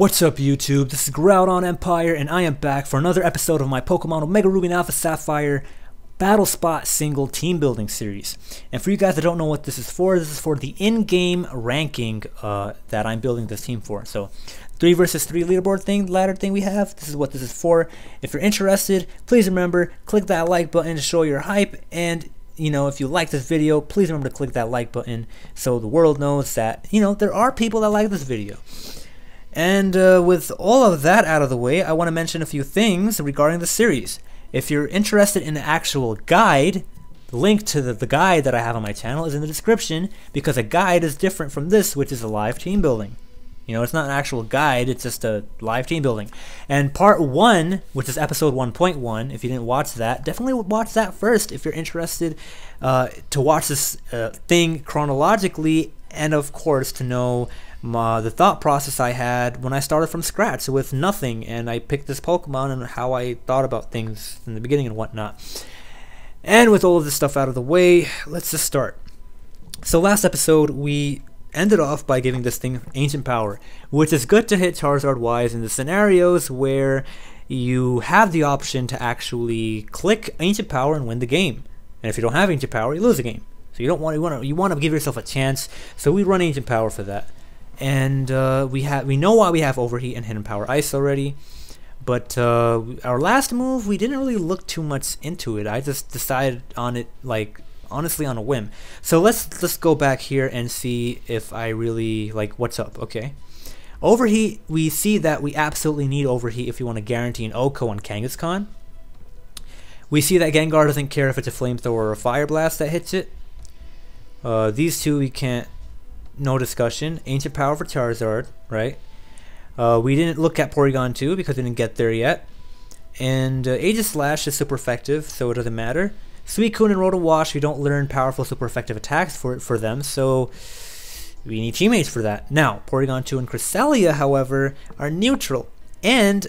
What's up YouTube, this is Groudon Empire and I am back for another episode of my Pokemon Omega Ruby and Alpha Sapphire Battle Spot Single Team Building Series. And for you guys that don't know what this is for the in-game ranking that I'm building this team for. So 3 versus 3 leaderboard ladder thing we have, this is what this is for. If you're interested, please remember, click that like button to show your hype, and you know, if you like this video, please remember to click that like button so the world knows that, you know, there are people that like this video. And with all of that out of the way, I want to mention a few things regarding the series. If you're interested in the actual guide, the link to the guide that I have on my channel is in the description, because a guide is different from this, which is a live team building. You know, it's not an actual guide, it's just a live team building. And part 1, which is episode 1.1, if you didn't watch that, definitely watch that first if you're interested to watch this thing chronologically, and of course to know the thought process I had when I started from scratch with nothing and I picked this Pokemon and how I thought about things in the beginning and whatnot. And with all of this stuff out of the way, let's just start. So last episode we ended off by giving this thing Ancient Power, which is good to hit Charizard wise in the scenarios where you have the option to actually click Ancient Power and win the game. And if you don't have Ancient Power, you lose the game. So you want to give yourself a chance. So we run Ancient Power for that. And we know why we have Overheat and Hidden Power Ice already. But our last move, we didn't really look too much into it. I just decided on it, like, honestly on a whim. So let's go back here and see if I really, like, what's up. Okay, Overheat, we see that we absolutely need Overheat if you want to guarantee an OHKO on Kangaskhan. We see that Gengar doesn't care if it's a Flamethrower or a Fire Blast that hits it. These two we can't, no discussion. Ancient Power for Charizard, right? We didn't look at Porygon 2 because we didn't get there yet. And Aegis Slash is super effective, so it doesn't matter. Suicune and Rotom Wash, we don't learn powerful super effective attacks for them, so we need teammates for that. Now, Porygon 2 and Cresselia, however, are neutral. And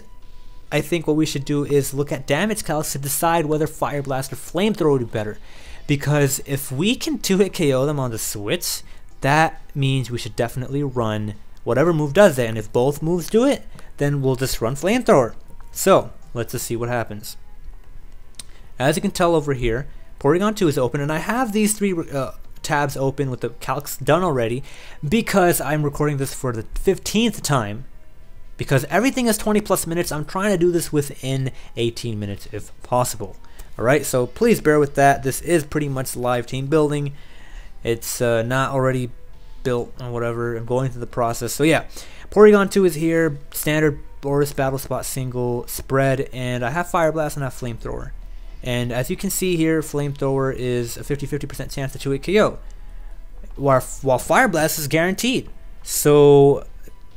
I think what we should do is look at damage calcs to decide whether Fire Blast or Flamethrower would be better. Because if we can 2-hit KO them on the switch, that means we should definitely run whatever move does that. And if both moves do it, then we'll just run Flamethrower. So, let's just see what happens. As you can tell over here, Porygon 2 is open, and I have these 3 tabs open with the calcs done already because I'm recording this for the 15th time. Because everything is 20 plus minutes, I'm trying to do this within 18 minutes if possible. Alright, so please bear with that. This is pretty much live team building. It's not already built or whatever. I'm going through the process. So yeah, Porygon 2 is here, standard ORAS Battle Spot Single spread, and I have Fire Blast and I have Flamethrower. And as you can see here, Flamethrower is a 50-50% chance to 2-hit KO, while Fire Blast is guaranteed. So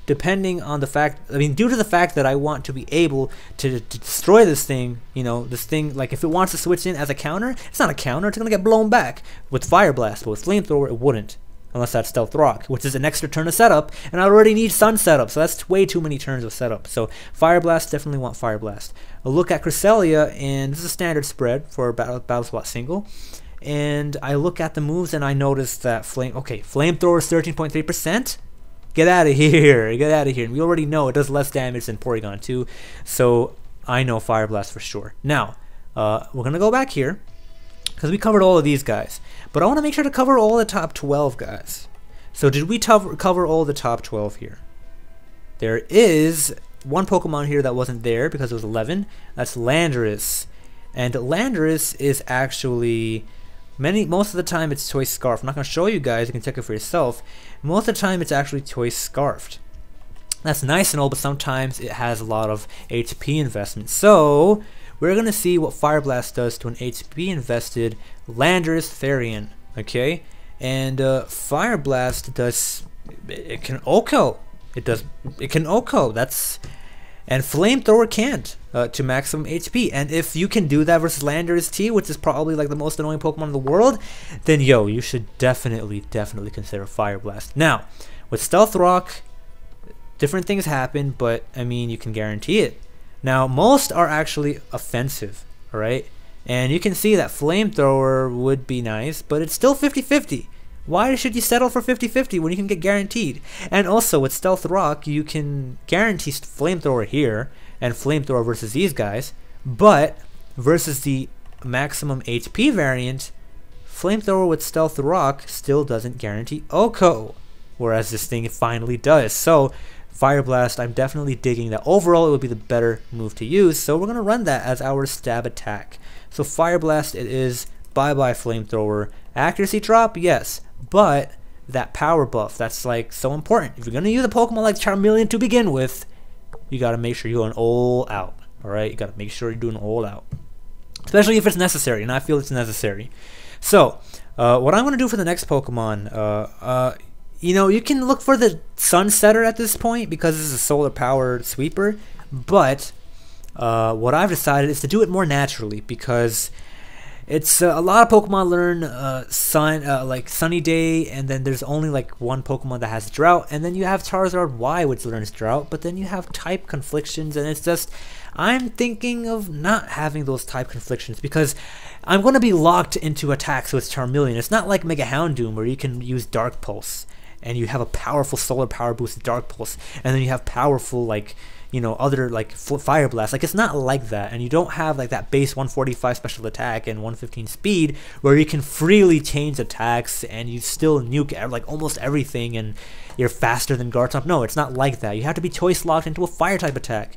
depending on the fact, I mean, due to the fact that I want to be able to destroy this thing, you know, this thing, like if it wants to switch in as a counter, it's not a counter, it's going to get blown back with Fire Blast, but with Flamethrower it wouldn't, unless that's Stealth Rock, which is an extra turn of setup, and I already need Sun setup, so that's way too many turns of setup. So Fire Blast, definitely want Fire Blast. A look at Cresselia, and this is a standard spread for Battle Spot Single, and I look at the moves and I notice that Flamethrower is 13.3%. Get out of here, get out of here. And we already know it does less damage than Porygon 2, so I know Fire Blast for sure. Now, we're going to go back here, because we covered all of these guys. But I want to make sure to cover all the top 12 guys. So did we cover all the top 12 here? There is one Pokemon here that wasn't there because it was 11. That's Landorus. And Landorus is actually, most of the time it's Choice Scarf. I'm not going to show you guys, you can check it for yourself. Most of the time it's actually Choice Scarfed. That's nice and all, but sometimes it has a lot of HP investment. So we're going to see what Fire Blast does to an HP invested Landorus Therian. Okay? And Fire Blast does, it can OHKO. It can OHKO. That's, and Flamethrower can't to maximum HP. And if you can do that versus Landorus T, which is probably like the most annoying Pokemon in the world, then yo, you should definitely consider Fire Blast. Now, with Stealth Rock, different things happen, but I mean, you can guarantee it. Now, most are actually offensive, alright? And you can see that Flamethrower would be nice, but it's still 50-50. Why should you settle for 50-50 when you can get guaranteed? And also with Stealth Rock, you can guarantee Flamethrower here and Flamethrower versus these guys, but versus the maximum HP variant, Flamethrower with Stealth Rock still doesn't guarantee OHKO, whereas this thing finally does. So Fire Blast, I'm definitely digging that. Overall, it would be the better move to use, so we're going to run that as our stab attack. So Fire Blast it is, bye-bye Flamethrower. Accuracy drop, yes, but that power buff, that's like so important. If you're going to use a Pokemon like Charmeleon to begin with, you got to make sure you're going all out, alright? You got to make sure you're doing all out. Especially if it's necessary, and I feel it's necessary. So, what I'm going to do for the next Pokemon, you know, you can look for the Sunsetter at this point because this is a solar powered sweeper, but what I've decided is to do it more naturally because it's a lot of Pokemon learn like Sunny Day, and then there's only like one Pokemon that has Drought, and then you have Charizard Y which learns Drought, but then you have type conflictions, and it's just, I'm thinking of not having those type conflictions because I'm going to be locked into attacks with Charmeleon. It's not like Mega Houndoom where you can use Dark Pulse and you have a powerful solar power boost with Dark Pulse, and then you have powerful, like, you know, other like Fire Blast. Like, it's not like that, and you don't have like that base 145 special attack and 115 speed where you can freely change attacks and you still nuke like almost everything and you're faster than Garchomp. No, it's not like that. You have to be choice locked into a fire type attack.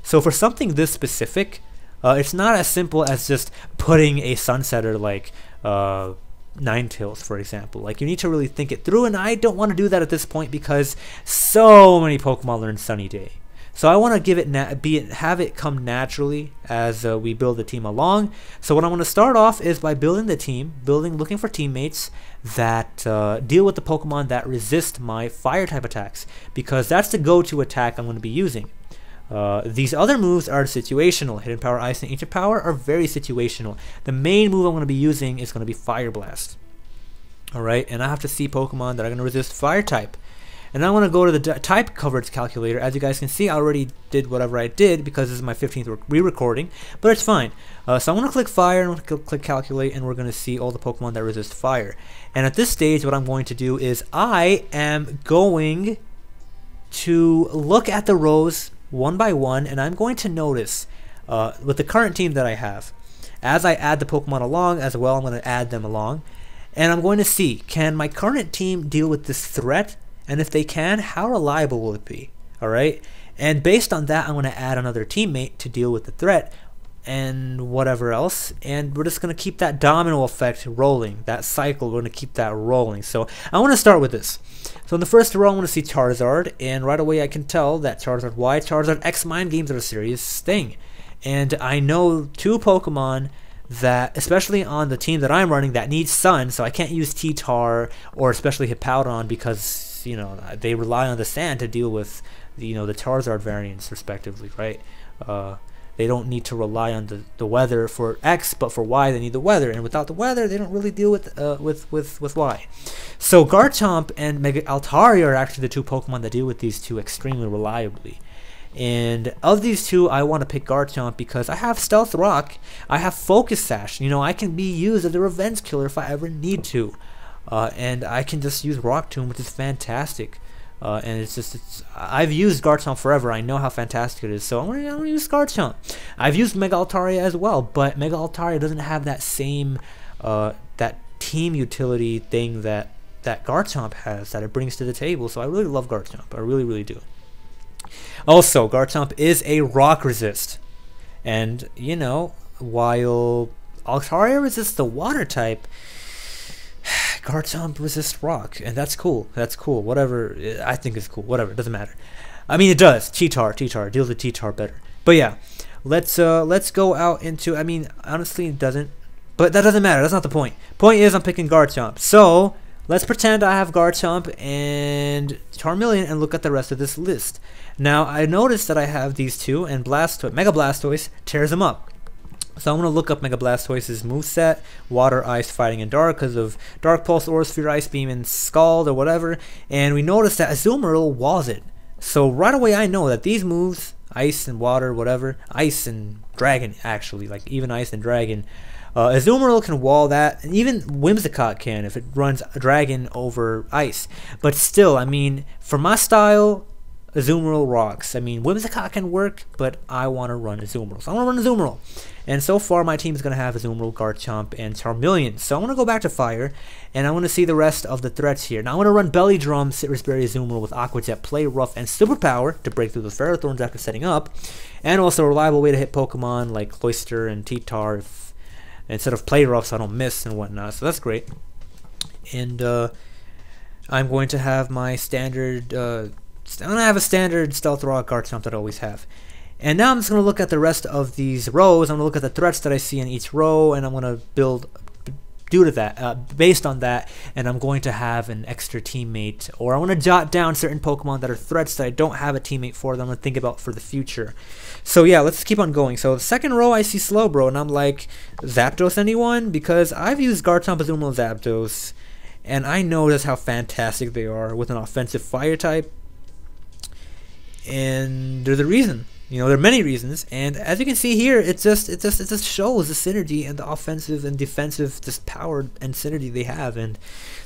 So for something this specific, it's not as simple as just putting a Sunsetter like Ninetales, for example. Like, you need to really think it through, and I don't want to do that at this point because so many Pokemon learn Sunny Day. So I want to give it have it come naturally as we build the team along. So what I'm going to start off is by building the team, looking for teammates that deal with the Pokemon that resist my fire type attacks, because that's the go-to attack I'm going to be using. These other moves are situational. Hidden Power, Ice, and Ancient Power are very situational. The main move I'm going to be using is going to be Fire Blast. Alright, and I have to see Pokemon that are going to resist Fire type. And I want to go to the type coverage calculator. As you guys can see, I already did whatever I did because this is my 15th re-recording, but it's fine. So I'm going to click Fire, and I'm going to click Calculate, and we're going to see all the Pokemon that resist Fire. And at this stage, what I'm going to do is I am going to look at the rows one by one, and I'm going to notice with the current team that I have, as I add the Pokemon along as well, I'm going to add them along, and I'm going to see, can my current team deal with this threat? And if they can, how reliable will it be? Alright? And based on that, I'm going to add another teammate to deal with the threat and whatever else. And we're just going to keep that domino effect rolling. That cycle, we're going to keep that rolling. So I want to start with this. So in the first row, I want to see Charizard. And right away, I can tell that Charizard Y, Charizard X Mind Games are a serious thing. And I know two Pokemon that, especially on the team that I'm running, that needs Sun. So I can't use T-Tar or especially Hippowdon because, you know, they rely on the sand to deal with, you know, the Charizard variants respectively, right? They don't need to rely on the weather for X, but for Y they need the weather, and without the weather they don't really deal with Y. So Garchomp and Mega Altaria are actually the two Pokemon that deal with these two extremely reliably. And of these two, I want to pick Garchomp because I have Stealth Rock, I have Focus Sash. You know, I can be used as a revenge killer if I ever need to. And I can just use Rock Tomb, which is fantastic. And I've used Garchomp forever. I know how fantastic it is, so I'm gonna use Garchomp. I've used Mega Altaria as well, but Mega Altaria doesn't have that same that team utility thing that Garchomp has, that it brings to the table. So I really love Garchomp. I really, really do. Also, Garchomp is a rock resist, and you know, while Altaria resists the water type, Garchomp resists rock, and that's cool. That's cool. Whatever, I think it's cool. Whatever, it doesn't matter. I mean, it does. T-Tar deals with T-Tar better. But yeah, let's go out into. I mean, honestly, it doesn't. But that doesn't matter. That's not the point. Point is, I'm picking Garchomp. So let's pretend I have Garchomp and Charmeleon, and look at the rest of this list. Now I noticed that I have these two, and Mega Blastoise tears them up. So I'm going to look up Mega Blastoise's moveset, Water, Ice, Fighting, and Dark, because of Dark Pulse, Aura Sphere, Ice Beam, and Scald, or whatever. And we noticed that Azumarill walls it. So right away I know that these moves, Ice and Water, whatever, Ice and Dragon actually, like even Ice and Dragon, Azumarill can wall that, and even Whimsicott can if it runs Dragon over Ice. But still, I mean, for my style, Azumarill rocks. I mean, Whimsicott can work, but I want to run Azumarill. So I want to run Azumarill. And so far, my team is going to have Azumarill, Garchomp, and Charmeleon. So I want to go back to Fire, and I want to see the rest of the threats here. Now I want to run Belly Drum, Citrus Berry, Azumarill with Aqua Jet, Play Rough, and Superpower to break through the Ferrothorns after setting up. And also a reliable way to hit Pokemon like Cloyster and T-Tar instead of Play Rough so I don't miss and whatnot. So that's great. And I'm going to have my standard... I'm going to have a standard Stealth Rock Garchomp that I always have. And now I'm just going to look at the rest of these rows. I'm going to look at the threats that I see in each row, and I'm going to build due to that, based on that, and I'm going to have an extra teammate, or I want to jot down certain Pokemon that are threats that I don't have a teammate for that I'm going to think about for the future. So yeah, let's keep on going. So the second row I see Slowbro, and I'm like, Zapdos anyone? Because I've used Garchomp, Azumarill, Zapdos, and I know just how fantastic they are with an offensive fire type. And there's a reason, you know, there are many reasons, and as you can see here, it just shows the synergy and the offensive and defensive just power and synergy they have, and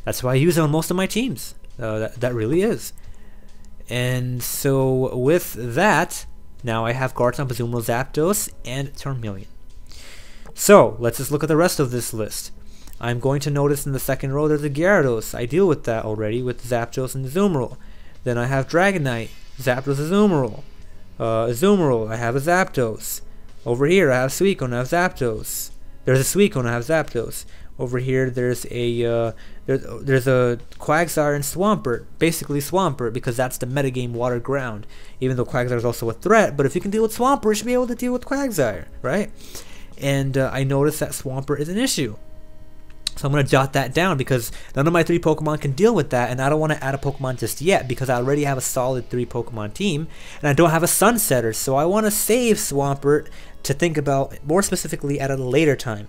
that's why I use it on most of my teams. That really is. And so with that, now I have Garchomp, Azumarill, Zapdos, and Charmeleon. So let's just look at the rest of this list. I'm going to notice in the second row there's a Gyarados. I deal with that already with Zapdos and Azumarill. Then I have Dragonite, Zapdos, Azumarill. Azumarill, I have a Zapdos. Over here I have Suicune, I have Zapdos. There's a Suicune, I have Zapdos. Over here there's a Quagsire and Swampert, basically Swampert, because that's the metagame water ground. Even though Quagsire is also a threat, but if you can deal with Swampert, you should be able to deal with Quagsire, right? And I noticed that Swampert is an issue. So I'm going to jot that down because none of my 3 Pokemon can deal with that, and I don't want to add a Pokemon just yet because I already have a solid 3 Pokemon team, and I don't have a Sunsetter, so I want to save Swampert to think about more specifically at a later time.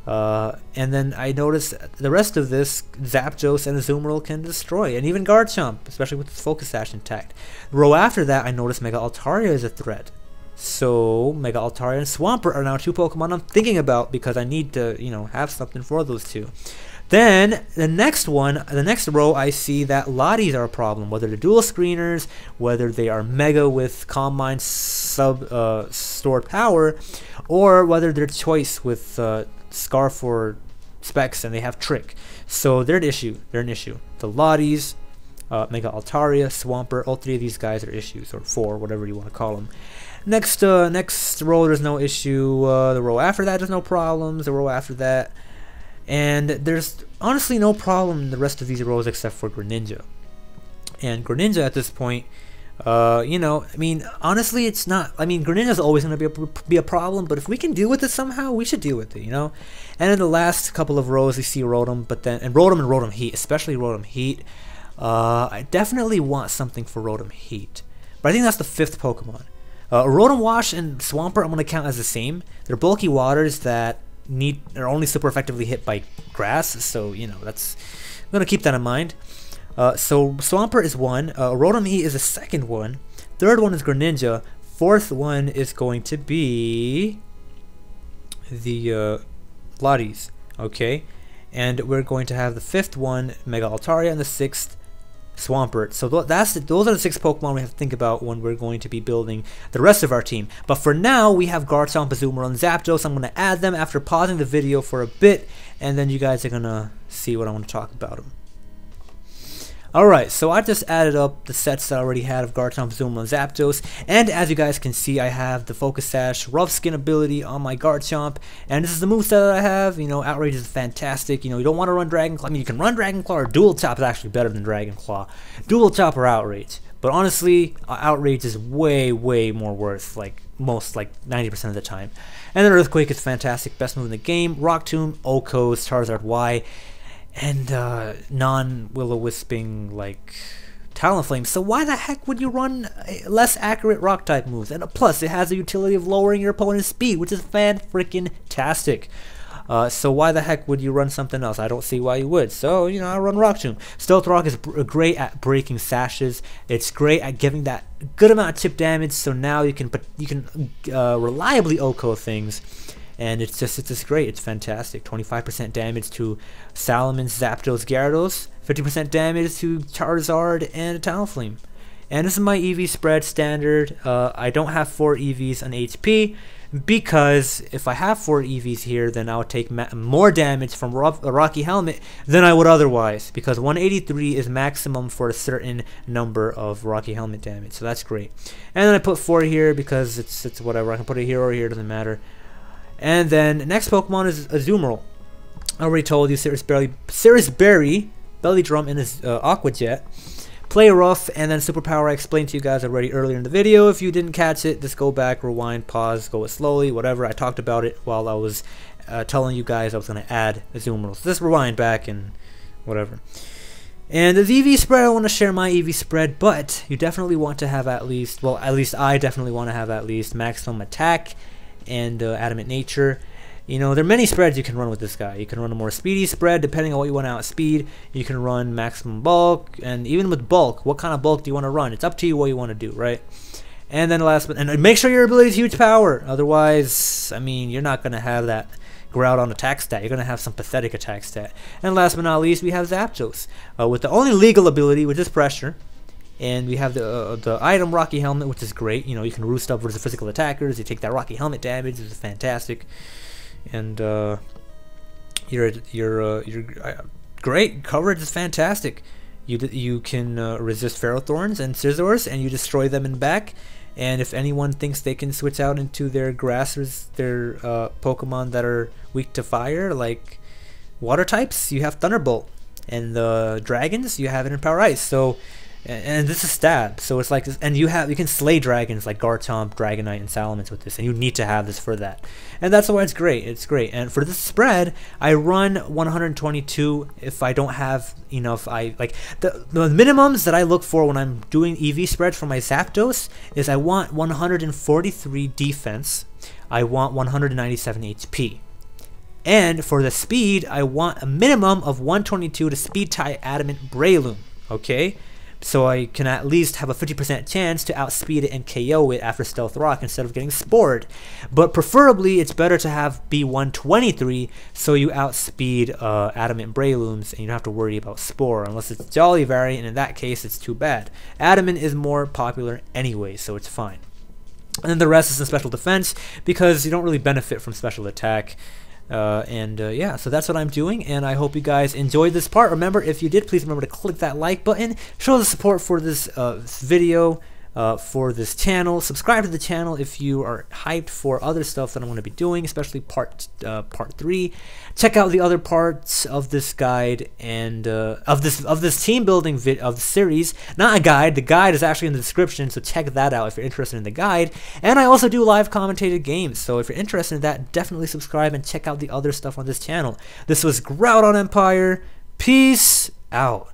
And then I noticed the rest of this, Zapdos and Azumarill can destroy, and even Garchomp, especially with its Focus Sash intact. The row after that, I noticed Mega Altaria is a threat. So Mega Altaria and Swampert are now 2 Pokemon I'm thinking about because I need to, you know, have something for those 2. Then the next row, I see that Lotties are a problem. Whether they're dual screeners, whether they are Mega with Calm Mind stored power, or whether they're Choice with Scarf or Specs and they have Trick. So they're an issue. The Lotties, Mega Altaria, Swampert, all 3 of these guys are issues, or 4, whatever you want to call them. Next row, there's no issue. The row after that, there's no problems. The row after that, and there's honestly no problem in the rest of these rows except for Greninja. And Greninja at this point, you know, I mean, honestly, it's not. I mean, Greninja's always going to be a problem, but if we can deal with it somehow, we should deal with it, you know. And in the last couple of rows, we see Rotom, but then Rotom Heat, especially Rotom Heat. I definitely want something for Rotom Heat, but I think that's the 5th Pokemon. Rotom Wash and Swampert I'm going to count as the same. They're bulky waters that are only super effectively hit by grass, so you know I'm going to keep that in mind. So Swampert is 1, Rotom Heat is the 2nd one, 3rd one is Greninja, 4th one is going to be the Lotties, okay, and we're going to have the 5th one Mega Altaria and the 6th Swampert. So those are the 6 Pokemon we have to think about when we're going to be building the rest of our team. But for now, we have Garchomp, Azumarill, and Zapdos. I'm going to add them after pausing the video for a bit, and then you guys are going to see what I want to talk about them. Alright, so I just added up the sets that I already had of Garchomp, Azumarill, and Zapdos, and as you guys can see, I have the Focus Sash, Rough Skin ability on my Garchomp, and this is the moveset that I have. You know, Outrage is fantastic. You know, you don't want to run Dragon Claw. I mean, you can run Dragon Claw, or Dual Chop is actually better than Dragon Claw. Dual Chop or Outrage, but honestly, Outrage is way more worth, like 90% of the time. And then Earthquake is fantastic, best move in the game. Rock Tomb, Okos, Charizard Y, and non-Will-O-Wisping like Talonflame. So why the heck would you run less accurate rock type moves? And plus, it has the utility of lowering your opponent's speed, which is fan-freaking-tastic. So why the heck would you run something else? I don't see why you would. So, you know, I run Rock Tomb. Stealth Rock is great at breaking sashes. It's great at giving that good amount of chip damage. So now you can reliably OHKO things. and it's just great. It's fantastic. 25% damage to Salamence, Zapdos, Gyarados, 50% damage to Charizard and Talonflame. And this is my EV spread standard. I don't have 4 EVs on HP because if I have 4 EVs here, then I would take more damage from a Rocky Helmet than I would otherwise, because 183 is maximum for a certain number of Rocky Helmet damage. So that's great. And then I put 4 here because it's whatever. I can put it here or here, doesn't matter. And then next Pokemon is Azumarill. I already told you, Cirrus Berry, Belly Drum, and his Aqua Jet. Play rough, and then superpower I explained to you guys already earlier in the video. If you didn't catch it, just go back, rewind, pause, go it slowly, whatever. I talked about it while I was telling you guys I was going to add Azumarill. So just rewind back and whatever. And the EV spread, I want to share my EV spread, but you definitely want to have at least, well, at least I definitely want to have at least maximum attack and adamant nature. You know, there are many spreads you can run with this guy. You can run a more speedy spread depending on what you want to outspeed. You can run maximum bulk, and even with bulk, what kind of bulk do you want to run? It's up to you what you want to do, right? And then last but, and make sure your ability is huge power. Otherwise, I mean, you're not going to have that Groudon attack stat. You're going to have some pathetic attack stat. And last but not least, we have Zapdos with the only legal ability, which is pressure. And we have the item Rocky Helmet, which is great. You know, you can roost up versus physical attackers. You take that Rocky Helmet damage, which is fantastic. And your great coverage is fantastic. You can resist Ferrothorns and Scizors, and you destroy them in back. And if anyone thinks they can switch out into their grassers, their Pokemon that are weak to fire, like water types, you have Thunderbolt, and the dragons you have it in Power Ice. So. And this is stab, so it's like this, and you can slay dragons like Garchomp, Dragonite, and Salamence with this, and you need to have this for that. And that's why it's great. It's great. And for this spread, I run 122 if I don't have enough. I like the minimums that I look for when I'm doing EV spreads for my Zapdos is I want 143 defense, I want 197 HP. And for the speed, I want a minimum of 122 to speed tie Adamant Breloom. Okay? So I can at least have a 50% chance to outspeed it and KO it after Stealth Rock instead of getting spored. But preferably, it's better to have B123 so you outspeed Adamant Brelooms and you don't have to worry about Spore unless it's Jolly variant, and in that case, it's too bad. Adamant is more popular anyway, so it's fine. And then the rest is in special defense because you don't really benefit from special attack. Yeah, so that's what I'm doing, and I hope you guys enjoyed this part. Remember, if you did, please remember to click that like button, show the support for this video, for this channel. Subscribe to the channel if you are hyped for other stuff that I'm going to be doing, especially part 3. Check out the other parts of this guide and of this team building of the series. Not a guide. The guide is actually in the description, so check that out if you're interested in the guide. And I also do live commentated games, so if you're interested in that, definitely subscribe and check out the other stuff on this channel. This was Groudon Empire. Peace out.